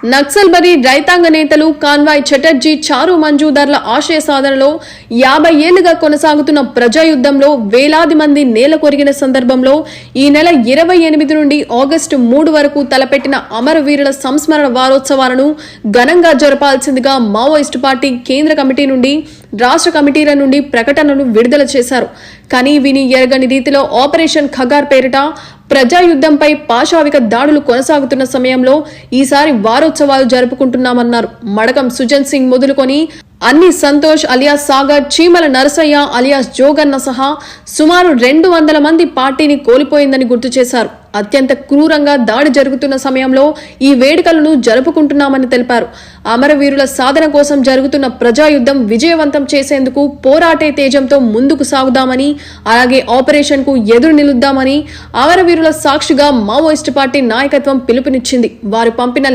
నక్సల్బరీ రైతాంగ నేతలు కాన్వాయ్ చటర్జీ చారు మంజుదార్ల ఆశయ సాధనలో 50 ఏళ్లుగా కొనసాగుతున్న ప్రజాయుద్ధంలో వేలాది మంది నేల కొరిగిన సందర్భంలో ఈ నెల 28 నుండి ఆగస్టు 3 వరకు తలపెట్టిన అమరవీరుల సంస్మరణ వారోత్సవాలను ఘనంగా జరపాల్సిందిగా మావోయిస్టు పార్టీ కేంద్ర కమిటీ నుండి రాష్ట్ర కమిటీల నుండి ప్రకటనలు విడుదల చేశారు. కానీ విని ఎరగని రీతిలో ఆపరేషన్ ఖగార్ పేరిట ప్రజాయుద్ధంపై పాశావిక దాడులు కొనసాగుతున్న సమయంలో ఈసారి వారోత్సవాలు జరుపుకుంటున్నామన్నారు. మడకం సుజన్ సింగ్ మొదలుకొని అన్ని సంతోష్ అలియాస్ సాగర్, చీమల నరసయ్య అలియాస్ జోగన్న సహా సుమారు 200 మంది పార్టీని కోల్పోయిందని గుర్తు చేశారు. అత్యంత క్రూరంగా దాడి జరుగుతున్న సమయంలో ఈ వేడుకలను జరుపుకుంటున్నామని తెలిపారు. అమరవీరుల సాధన కోసం జరుగుతున్న ప్రజాయుద్ధం విజయవంతం చేసేందుకు పోరాటే తేజంతో ముందుకు సాగుదామని, అలాగే ఆపరేషన్ కు ఎదురు నిలుద్దామని అమరవీరుల సాక్షిగా మావోయిస్టు పార్టీ నాయకత్వం పిలుపునిచ్చింది. వారు పంపిన